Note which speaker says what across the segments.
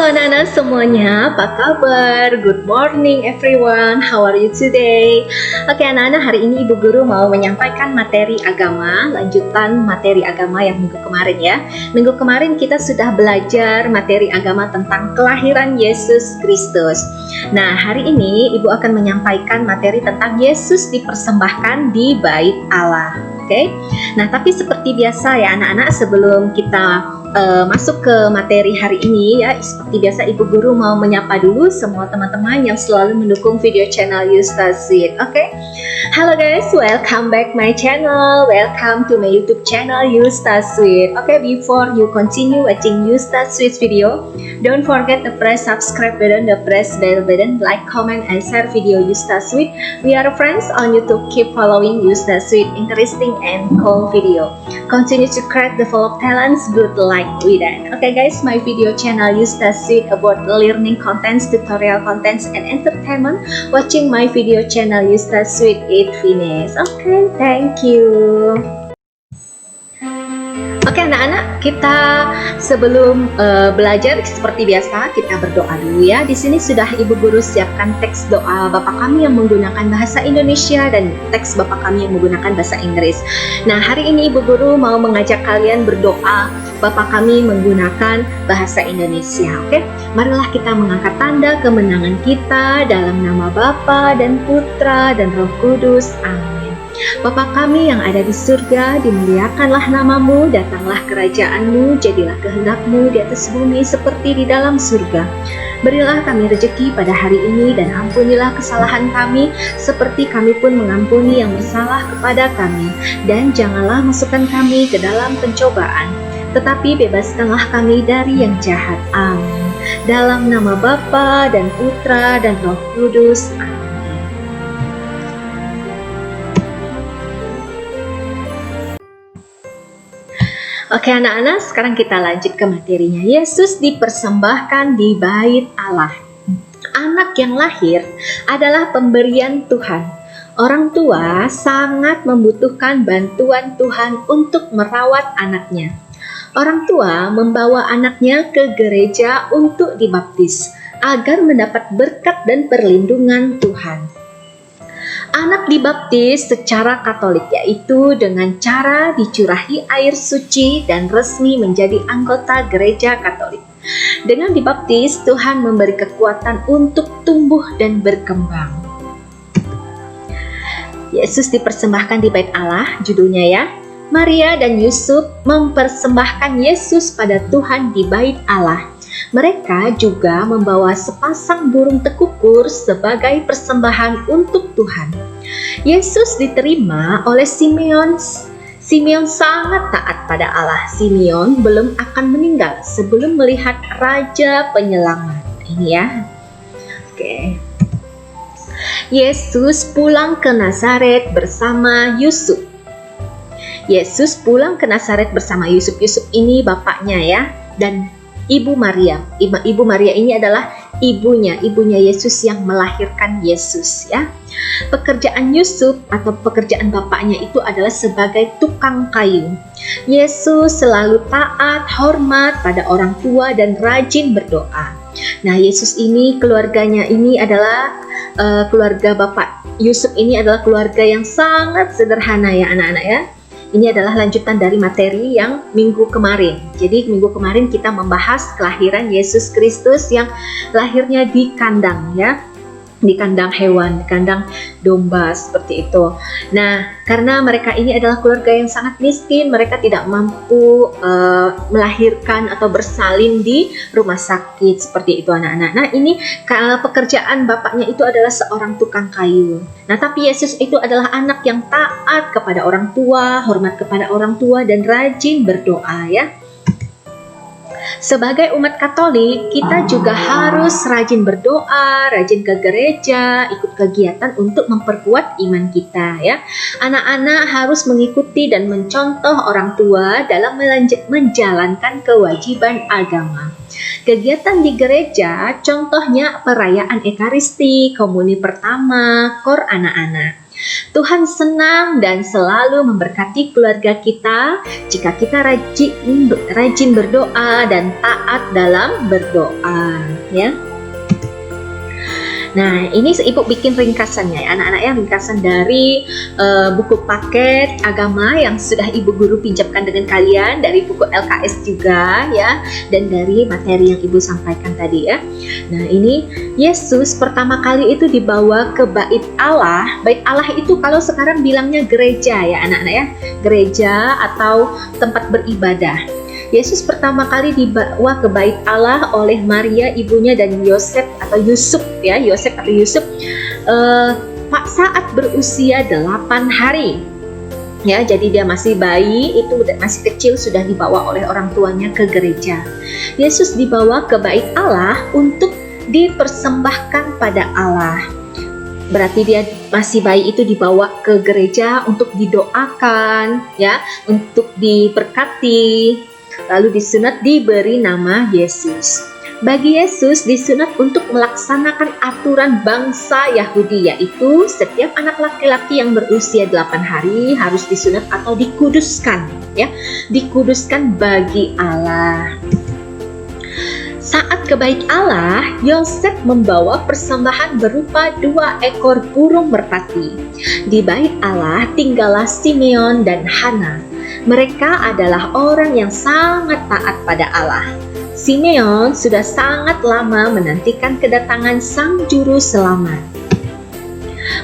Speaker 1: Halo anak-anak semuanya, apa kabar? Good morning everyone, how are you today? Oke anak-anak, hari ini Ibu Guru mau menyampaikan materi agama, lanjutan materi agama yang minggu kemarin ya. Minggu kemarin kita sudah belajar materi agama tentang kelahiran Yesus Kristus. Nah, hari ini Ibu akan menyampaikan materi tentang Yesus dipersembahkan di Bait Allah. Oke. Nah, tapi seperti biasa ya anak-anak, sebelum kita masuk ke materi hari ini ya, seperti biasa Ibu Guru mau menyapa dulu semua teman-teman yang selalu mendukung video channel Yustasweet. Oke. Halo guys, welcome back my channel. Welcome to my YouTube channel Yustasweet. Oke, before you continue watching Yustasweet video, don't forget to press subscribe button, the press bell button, like, comment, and share video Yustasweet. We are friends on YouTube. Keep following Yustasweet, interesting and cool video. Continue to create the full of talents, good like with that. Okay guys, my video channel Yustasweet about learning contents, tutorial contents, and entertainment. Watching my video channel Yustasweet it finish. Okay, thank you. Oke anak-anak, kita sebelum belajar seperti biasa kita berdoa dulu ya. Di sini sudah Ibu Guru siapkan teks doa Bapa kami yang menggunakan bahasa Indonesia dan teks Bapa kami yang menggunakan bahasa Inggris. Nah, hari ini Ibu Guru mau mengajak kalian berdoa Bapa kami menggunakan bahasa Indonesia. Oke, marilah kita mengangkat tanda kemenangan kita dalam nama Bapa dan Putra dan Roh Kudus. Amin. Bapa kami yang ada di surga, dimuliakanlah namamu, datanglah kerajaanmu, jadilah kehendakmu di atas bumi seperti di dalam surga. Berilah kami rezeki pada hari ini dan ampunilah kesalahan kami seperti kami pun mengampuni yang bersalah kepada kami. Dan janganlah masukkan kami ke dalam pencobaan, tetapi bebaskanlah kami dari yang jahat. Amin. Dalam nama Bapa dan Putra dan Roh Kudus. Amin. Oke anak-anak, sekarang kita lanjut ke materinya. Yesus dipersembahkan di Bait Allah. Anak yang lahir adalah pemberian Tuhan. Orang tua sangat membutuhkan bantuan Tuhan untuk merawat anaknya. Orang tua membawa anaknya ke gereja untuk dibaptis agar mendapat berkat dan perlindungan Tuhan. Anak dibaptis secara Katolik, yaitu dengan cara dicurahi air suci dan resmi menjadi anggota gereja Katolik. Dengan dibaptis, Tuhan memberi kekuatan untuk tumbuh dan berkembang. Yesus dipersembahkan di Bait Allah, judulnya ya. Maria dan Yusuf mempersembahkan Yesus pada Tuhan di Bait Allah. Mereka juga membawa sepasang burung tekukur sebagai persembahan untuk Tuhan. Yesus diterima oleh Simeon. Simeon sangat taat pada Allah. Simeon belum akan meninggal sebelum melihat Raja Penyelamat. Ini ya. Oke. Yesus pulang ke Nazaret bersama Yusuf. Yesus pulang ke Nazaret bersama Yusuf. Yusuf ini bapaknya ya, dan Ibu Maria. Ibu Maria ini adalah ibunya Yesus yang melahirkan Yesus ya. Pekerjaan Yusuf atau pekerjaan bapaknya itu adalah sebagai tukang kayu. Yesus selalu taat, hormat pada orang tua dan rajin berdoa. Nah, Yesus ini keluarganya ini adalah keluarga Bapak Yusuf ini adalah keluarga yang sangat sederhana ya anak-anak ya. Ini adalah lanjutan dari materi yang minggu kemarin. Jadi minggu kemarin kita membahas kelahiran Yesus Kristus yang lahirnya di kandang ya. Di kandang hewan, di kandang domba seperti itu. Nah, karena mereka ini adalah keluarga yang sangat miskin, mereka tidak mampu melahirkan atau bersalin di rumah sakit seperti itu anak-anak. Nah, ini pekerjaan bapaknya itu adalah seorang tukang kayu. Nah, tapi Yesus itu adalah anak yang taat kepada orang tua, hormat kepada orang tua, dan rajin berdoa ya. Sebagai umat Katolik, kita juga harus rajin berdoa, rajin ke gereja, ikut kegiatan untuk memperkuat iman kita ya. Anak-anak harus mengikuti dan mencontoh orang tua dalam menjalankan kewajiban agama. Kegiatan di gereja, contohnya perayaan Ekaristi, komuni pertama, kor anak-anak. Tuhan senang dan selalu memberkati keluarga kita jika kita rajin berdoa dan taat dalam berdoa, ya. Nah, ini Ibu bikin ringkasannya ya, anak-anak ya, ringkasan dari buku paket agama yang sudah Ibu guru pinjamkan dengan kalian, dari buku LKS juga ya, dan dari materi yang Ibu sampaikan tadi ya. Nah, ini Yesus pertama kali itu dibawa ke bait Allah. Bait Allah itu kalau sekarang bilangnya gereja ya anak-anak ya, gereja atau tempat beribadah. Yesus pertama kali dibawa ke bait Allah oleh Maria ibunya dan Yosef atau Yusuf ya, saat berusia 8 hari. Ya, jadi dia masih bayi, itu masih kecil, sudah dibawa oleh orang tuanya ke gereja. Yesus dibawa ke bait Allah untuk dipersembahkan pada Allah. Berarti dia masih bayi itu dibawa ke gereja untuk didoakan ya, untuk diberkati. Lalu disunat, diberi nama Yesus. Bagi Yesus disunat untuk melaksanakan aturan bangsa Yahudi, yaitu setiap anak laki-laki yang berusia 8 hari harus disunat atau dikuduskan ya, dikuduskan bagi Allah. Saat ke bait Allah, Yosef membawa persembahan berupa 2 ekor burung merpati. Di bait Allah tinggallah Simeon dan Hana. Mereka adalah orang yang sangat taat pada Allah. Simeon sudah sangat lama menantikan kedatangan Sang Juru Selamat.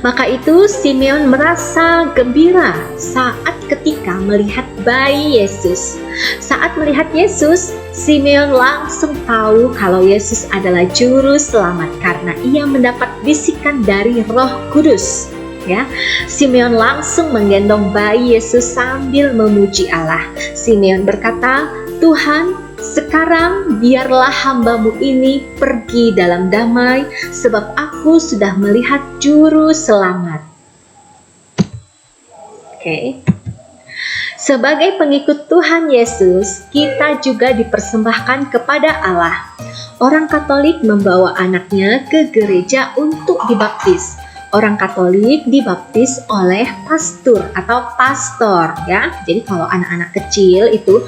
Speaker 1: Maka itu Simeon merasa gembira saat ketika melihat bayi Yesus. Saat melihat Yesus, Simeon langsung tahu kalau Yesus adalah Juru Selamat karena ia mendapat bisikan dari Roh Kudus. Ya, Simeon langsung menggendong bayi Yesus sambil memuji Allah. Simeon berkata, "Tuhan, sekarang biarlah hamba-Mu ini pergi dalam damai, sebab aku sudah melihat Juru Selamat." Oke. Sebagai pengikut Tuhan Yesus, kita juga dipersembahkan kepada Allah. Orang Katolik membawa anaknya ke gereja untuk dibaptis. Orang Katolik dibaptis oleh pastor atau pastor ya. Jadi kalau anak-anak kecil itu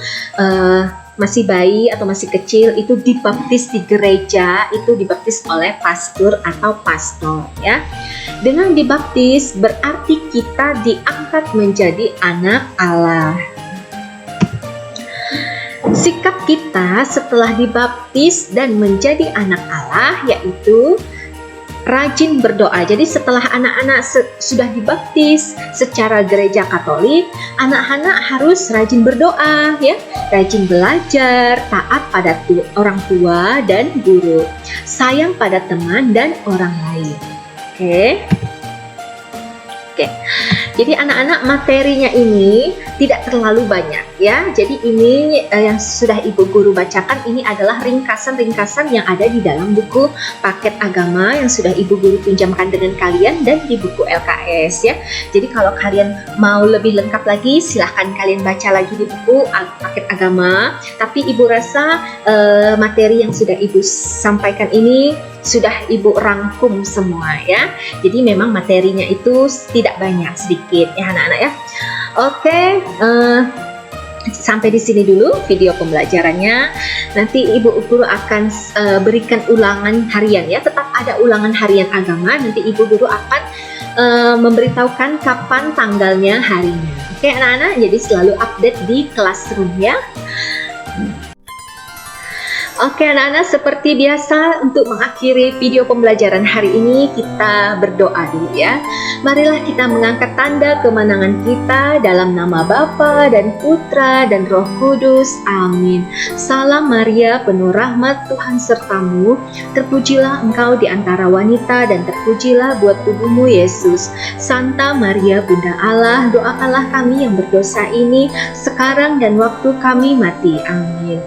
Speaker 1: masih bayi atau masih kecil itu dibaptis di gereja, itu dibaptis oleh pastor atau pastor ya. Dengan dibaptis berarti kita diangkat menjadi anak Allah. Sikap kita setelah dibaptis dan menjadi anak Allah yaitu rajin berdoa. Jadi setelah anak-anak sudah dibaptis secara gereja Katolik, anak-anak harus rajin berdoa ya, rajin belajar, taat pada orang tua dan guru, sayang pada teman dan orang lain. Oke. Jadi anak-anak materinya ini tidak terlalu banyak ya. Jadi ini yang sudah Ibu guru bacakan ini adalah ringkasan-ringkasan yang ada di dalam buku paket agama yang sudah Ibu guru pinjamkan dengan kalian dan di buku LKS ya. Jadi kalau kalian mau lebih lengkap lagi silahkan kalian baca lagi di buku paket agama. Tapi Ibu rasa materi yang sudah Ibu sampaikan ini sudah Ibu rangkum semua ya. Jadi memang materinya itu tidak banyak, sedikit ya anak-anak ya. Oke, sampai di sini dulu video pembelajarannya. Nanti Ibu guru akan berikan ulangan harian ya. Tetap ada ulangan harian agama. Nanti Ibu guru akan memberitahukan kapan tanggalnya harinya. Oke anak-anak, jadi selalu update di Classroom ya. Oke anak-anak, seperti biasa untuk mengakhiri video pembelajaran hari ini kita berdoa dulu ya. Marilah kita mengangkat tanda kemenangan kita dalam nama Bapa dan Putra dan Roh Kudus. Amin. Salam Maria, penuh rahmat, Tuhan sertamu. Terpujilah engkau di antara wanita dan terpujilah buat tubuhmu Yesus. Santa Maria Bunda Allah, doakanlah kami yang berdosa ini sekarang dan waktu kami mati. Amin.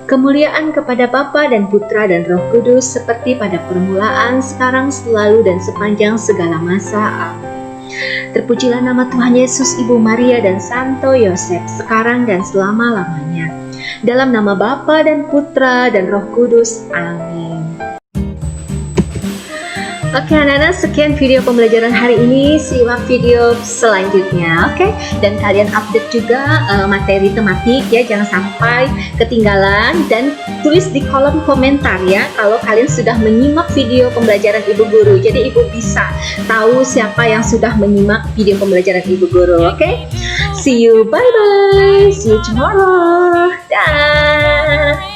Speaker 1: Kemuliaan kepada Bapa dan Putra dan Roh Kudus seperti pada permulaan, sekarang, selalu, dan sepanjang segala masa. Amin. Terpujilah nama Tuhan Yesus, Ibu Maria dan Santo Yosef, sekarang dan selama-lamanya. Dalam nama Bapa dan Putra dan Roh Kudus. Amin. Oke anak-anak, sekian video pembelajaran hari ini. Simak video selanjutnya, oke? Dan kalian update juga materi tematik ya, jangan sampai ketinggalan. Dan tulis di kolom komentar ya kalau kalian sudah menyimak video pembelajaran Ibu Guru. Jadi Ibu bisa tahu siapa yang sudah menyimak video pembelajaran Ibu Guru, oke? See you, bye-bye. See you tomorrow. Dah.